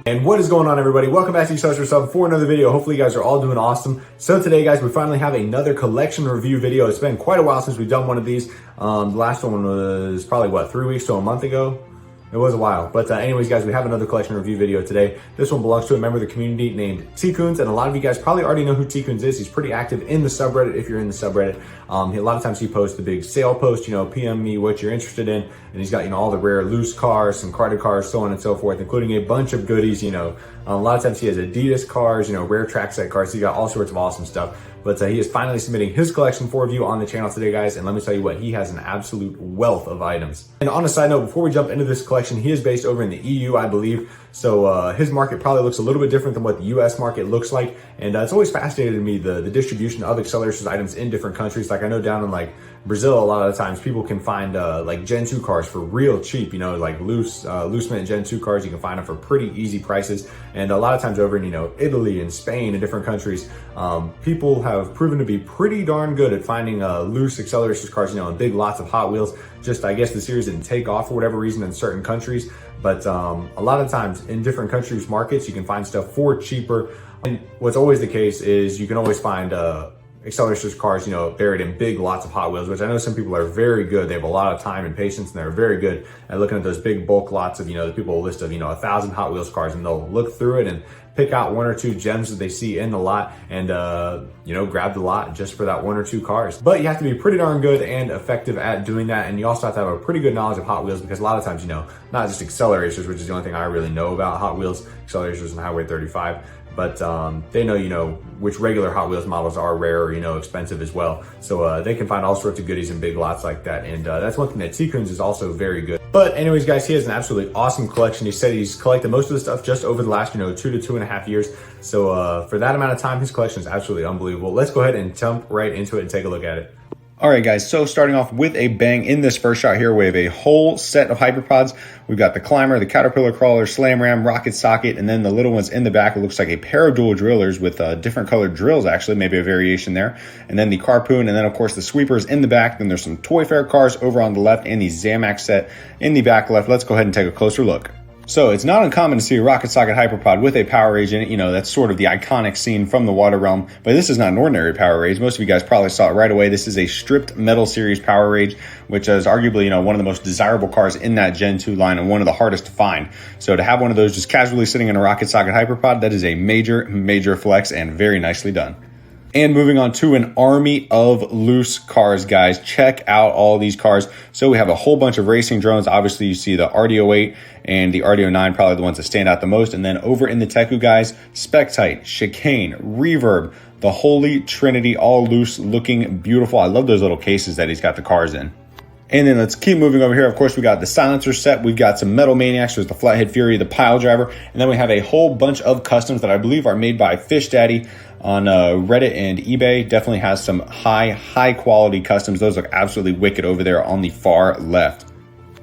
And what is going on, everybody? Welcome back to Acceleracers for another video. Hopefully you guys are all doing awesome. So today, guys, we finally have another collection review video. It's been quite a while since we've done one of these. The last one was probably, what, 3 weeks to a month ago? It was a while. But anyways, guys, we have another collection review video today. This one belongs to a member of the community named Tkunz, and a lot of you guys probably already know who Tkunz is. He's pretty active in the subreddit if you're in the subreddit. A lot of times he posts the big sale post, PM me what you're interested in, and he's got, all the rare loose cars, some carded cars, so on and so forth, including a bunch of goodies, a lot of times he has Adidas cars, rare track set cars. So he got all sorts of awesome stuff. But he is finally submitting his collection for review on the channel today, guys. And let me tell you what, he has an absolute wealth of items. And on a side note, before we jump into this collection, he is based over in the EU, I believe. So his market probably looks a little bit different than what the US market looks like. And it's always fascinated me, the distribution of Acceleracers items in different countries. Like I know down in Brazil, a lot of the times people can find Gen 2 cars for real cheap, like loose mint Gen 2 cars. You can find them for pretty easy prices. And a lot of times over in, Italy and Spain and different countries, people have proven to be pretty darn good at finding loose Acceleracers cars, in big lots of Hot Wheels. Just, I guess the series didn't take off for whatever reason in certain countries. But a lot of times in different countries' markets, you can find stuff for cheaper. And what's always the case is you can always find Acceleracers cars, buried in big lots of Hot Wheels, which I know some people are very good. They have a lot of time and patience, and they're very good at looking at those big bulk lots of, the people will list of, 1,000 Hot Wheels cars, and they'll look through it and pick out one or two gems that they see in the lot and, grab the lot just for that one or two cars. But you have to be pretty darn good and effective at doing that. And you also have to have a pretty good knowledge of Hot Wheels, because a lot of times, not just Acceleracers, which is the only thing I really know about Hot Wheels, Acceleracers and Highway 35. But they know, which regular Hot Wheels models are rare or, expensive as well. So they can find all sorts of goodies in big lots like that. And that's one thing that Tkunz is also very good. But anyways, guys, he has an absolutely awesome collection. He said he's collected most of the stuff just over the last, 2 to 2.5 years. So for that amount of time, his collection is absolutely unbelievable. Let's go ahead and jump right into it and take a look at it. All right, guys, so starting off with a bang in this first shot here, we have a whole set of hyperpods. We've got the Climber, the Caterpillar Crawler, Slam Ram, Rocket Socket, and then the little ones in the back. It looks like a pair of dual drillers with different colored drills, actually, maybe a variation there. And then the Carpoon, and then, of course, the sweepers in the back. Then there's some Toy Fair cars over on the left and the Zamax set in the back left. Let's go ahead and take a closer look. So it's not uncommon to see a Rocket Socket Hyperpod with a Power Rage in it. That's sort of the iconic scene from the Water Realm. But this is not an ordinary Power Rage. Most of you guys probably saw it right away. This is a stripped metal series Power Rage, which is arguably, one of the most desirable cars in that Gen 2 line and one of the hardest to find. So to have one of those just casually sitting in a Rocket Socket Hyperpod, that is a major, major flex and very nicely done. And moving on to an army of loose cars, guys. Check out all these cars. So we have a whole bunch of racing drones. Obviously, you see the RD08 and the RD09, probably the ones that stand out the most. And then over in the Teku, guys, Spectite, Chicane, Reverb, the Holy Trinity, all loose, looking beautiful. I love those little cases that he's got the cars in. And then let's keep moving over here. Of course, we got the silencer set. We've got some Metal Maniacs. There's the Flathead Fury, the Pile Driver. And then we have a whole bunch of customs that I believe are made by Fish Daddy on Reddit and eBay. Definitely has some high quality customs. Those look absolutely wicked over there on the far left.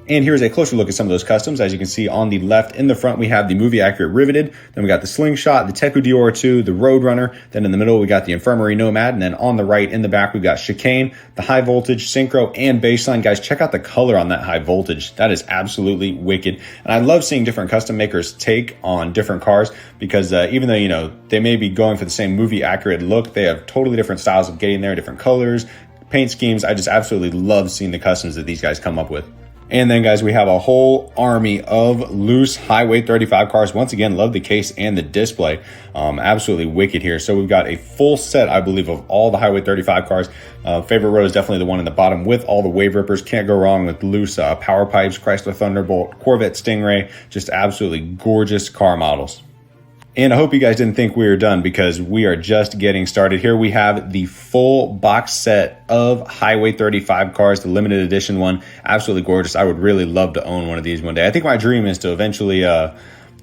And here's a closer look at some of those customs. As you can see on the left in the front, we have the movie accurate Riveted. Then we got the Slingshot, the Teku Dior2, the Roadrunner. Then in the middle, we got the Infirmary Nomad. And then on the right in the back, we've got Chicane, the High Voltage, Synchro, and Bassline. Guys, check out the color on that High Voltage. That is absolutely wicked. And I love seeing different custom makers take on different cars, because even though, they may be going for the same movie accurate look, they have totally different styles of getting there, different colors, paint schemes. I just absolutely love seeing the customs that these guys come up with. And then, guys, we have a whole army of loose Highway 35 cars. Once again, love the case and the display. Absolutely wicked here. So we've got a full set, I believe, of all the Highway 35 cars. Favorite row is definitely the one in the bottom with all the wave rippers. Can't go wrong with loose Power Pipes, Chrysler Thunderbolt, Corvette Stingray. Just absolutely gorgeous car models. And I hope you guys didn't think we were done, because we are just getting started. Here we have the full box set of Highway 35 cars, the limited edition one. Absolutely gorgeous. I would really love to own one of these one day. I think my dream is to eventually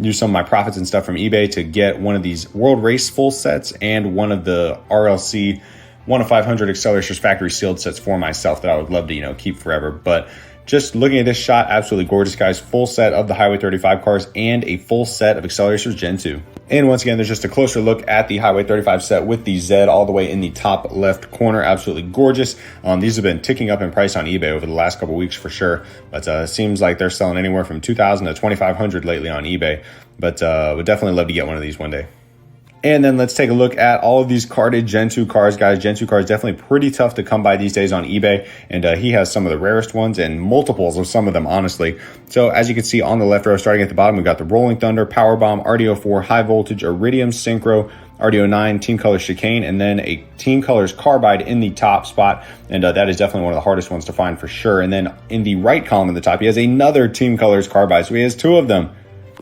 use some of my profits and stuff from eBay to get one of these World Race full sets and one of the RLC 1 of 500 Acceleracers factory sealed sets for myself that I would love to, keep forever. But Just looking at this shot, absolutely gorgeous, guys. Full set of the Highway 35 cars and a full set of Acceleracers Gen 2. And once again, there's just a closer look at the Highway 35 set with the Z all the way in the top left corner. Absolutely gorgeous. These have been ticking up in price on eBay over the last couple weeks for sure. But it seems like they're selling anywhere from $2,000 to $2,500 lately on eBay. But would definitely love to get one of these one day. And then let's take a look at all of these carded Gen 2 cars, guys. Gen 2 cars definitely pretty tough to come by these days on eBay. And he has some of the rarest ones and multiples of some of them, honestly. So as you can see on the left row, starting at the bottom, we've got the Rolling Thunder, Power Bomb, RDO4, High Voltage, Iridium, Synchro, RDO9, Team Colors Chicane, and then a Team Colors Carbide in the top spot. And that is definitely one of the hardest ones to find for sure. And then in the right column at the top, he has another Team Colors Carbide. So he has two of them.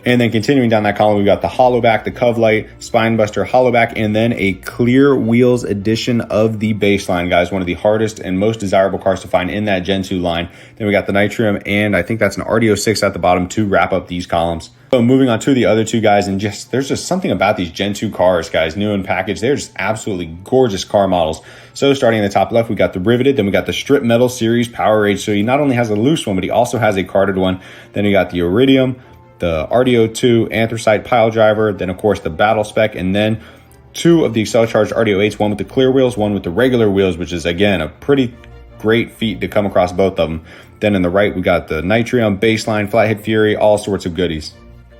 And then continuing down that column, we've got the Hollowback, the Covlight, Spinebuster, Hollowback, and then a Clear Wheels edition of the Bassline, guys. One of the hardest and most desirable cars to find in that Gen 2 line. Then we got the Nitrium, and I think that's an RDO6 at the bottom to wrap up these columns. So moving on to the other two, guys, and there's just something about these Gen 2 cars, guys, new and packaged. They're just absolutely gorgeous car models. So starting in the top left, we got the Riveted, then we got the Strip Metal Series Power Rage. So he not only has a loose one, but he also has a carded one. Then we got the Iridium, the RDO2 Anthracite Pile Driver, then of course the Battle Spec, and then two of the Acceleracharged RDO8s, one with the clear wheels, one with the regular wheels, which is again a pretty great feat to come across both of them. Then in the right, we got the Nitrium, Bassline, Flathead Fury, all sorts of goodies.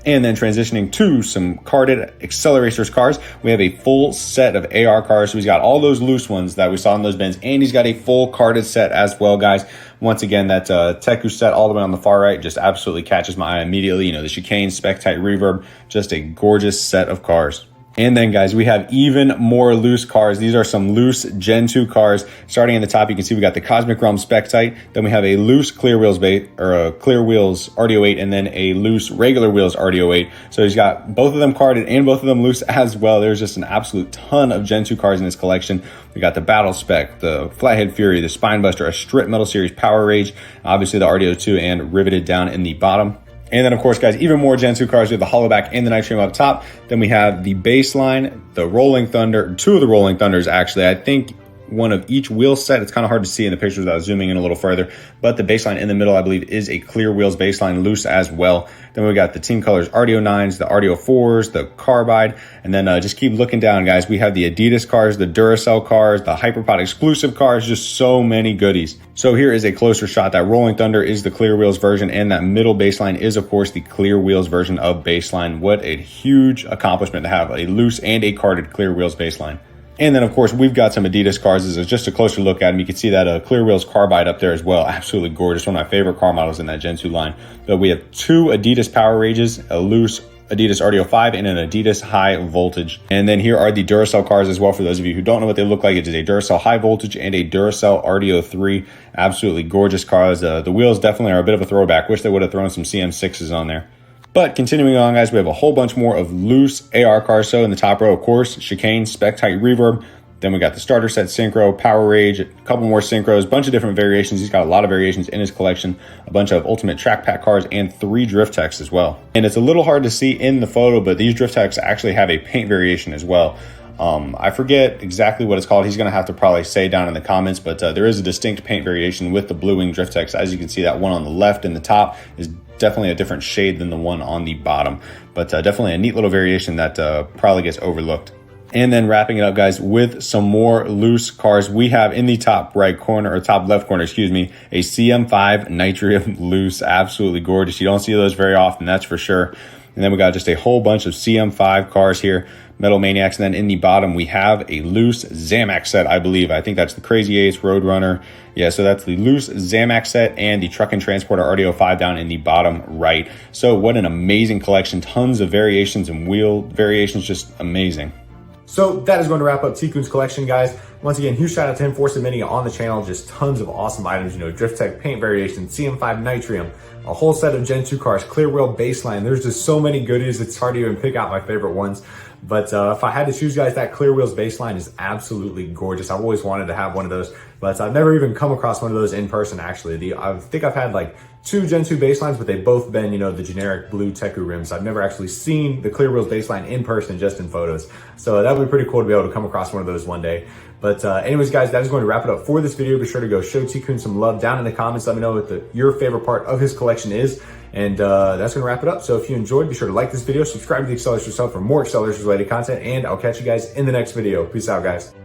And then transitioning to some carded Acceleracers cars, we have a full set of AR cars. So he's got all those loose ones that we saw in those bins, and he's got a full carded set as well, guys. Once again, that Tkunz set all the way on the far right just absolutely catches my eye immediately. You know, the Chicane, Spec Tight Reverb, just a gorgeous set of cars. And then, guys, we have even more loose cars. These are some loose Gen 2 cars. Starting in the top, you can see we got the Cosmic Realm Spectite. Then we have a loose Clear Wheels Clear Wheels RDO8, and then a loose Regular Wheels RDO8. So he's got both of them carded and both of them loose as well. There's just an absolute ton of Gen 2 cars in this collection. We got the Battle Spec, the Flathead Fury, the Spinebuster, a Strip Metal Series Power Rage, obviously the RDO2, and Riveted down in the bottom. And then, of course, guys, even more Gen 2 cars. We have the Hollowback and the Nitrium up top. Then we have the Bassline, the Rolling Thunder, two of the Rolling Thunders, actually. I think one of each wheel set. It's kind of hard to see in the pictures without zooming in a little further. But the Bassline in the middle, I believe, is a Clear Wheels Bassline loose as well. Then we got the Team Colors RDO9s, the RDO4s, the Carbide. And then just keep looking down, guys. We have the Adidas cars, the Duracell cars, the Hyperpod exclusive cars, just so many goodies. So here is a closer shot. That Rolling Thunder is the Clear Wheels version, and that middle Bassline is, of course, the Clear Wheels version of Bassline. What a huge accomplishment to have a loose and a carded Clear Wheels Bassline. And then, of course, we've got some Adidas cars. This is just a closer look at them. You can see that Clear Wheels Carbide up there as well. Absolutely gorgeous. One of my favorite car models in that Gen 2 line. But we have two Adidas Power Rages, a loose Adidas RDO5 and an Adidas High Voltage. And then here are the Duracell cars as well. For those of you who don't know what they look like, it is a Duracell High Voltage and a Duracell RDO3. Absolutely gorgeous cars. The wheels definitely are a bit of a throwback. Wish they would have thrown some CM6s on there. But continuing on, guys, we have a whole bunch more of loose AR cars. So in the top row, of course, Chicane, Spec Tight Reverb. Then we got the starter set Synchro, Power Rage, a couple more Synchros, a bunch of different variations. He's got a lot of variations in his collection, a bunch of Ultimate Track Pack cars, and 3 Drift Techs as well. And it's a little hard to see in the photo, but these Drift Techs actually have a paint variation as well. I forget exactly what it's called. He's going to have to probably say down in the comments, but there is a distinct paint variation with the Blue Wing Drift Techs. As you can see, that one on the left in the top is definitely a different shade than the one on the bottom, but definitely a neat little variation that probably gets overlooked. And then wrapping it up, guys, with some more loose cars. We have in the top right corner, or top left corner, excuse me, a CM5 Nitrium loose. Absolutely gorgeous. You don't see those very often, that's for sure. And then we got just a whole bunch of CM5 cars here, Metal Maniacs. And then in the bottom, we have a loose Zamax set, I believe. I think that's the Crazy Ace Roadrunner. Yeah, so that's the loose Zamax set and the Truck and Transporter RDO5 down in the bottom right. So what an amazing collection. Tons of variations and wheel variations, just amazing. So that is going to wrap up Tkunz collection, guys. Once again, huge shout out to him for submitting it on the channel. Just tons of awesome items, you know, Drift Tech paint variations, CM5 Nitrium, a whole set of Gen 2 cars, Clear Wheel Bassline. There's just so many goodies. It's hard to even pick out my favorite ones. But if I had to choose, guys, that clear wheels baseline is absolutely gorgeous. I've always wanted to have one of those, but I've never even come across one of those in person, actually. I think I've had like 2 Gen 2 baselines, but they've both been, you know, the generic blue Tkunz rims. I've never actually seen the clear wheels baseline in person, just in photos. So that would be pretty cool to be able to come across one of those one day. But anyways, guys, that is going to wrap it up for this video. Be sure to go show Tkunz some love down in the comments. Let me know what your favorite part of his collection is. And that's going to wrap it up. So if you enjoyed, be sure to like this video, subscribe to the Acceleracers Sub for more Acceleracers related content, and I'll catch you guys in the next video. Peace out, guys.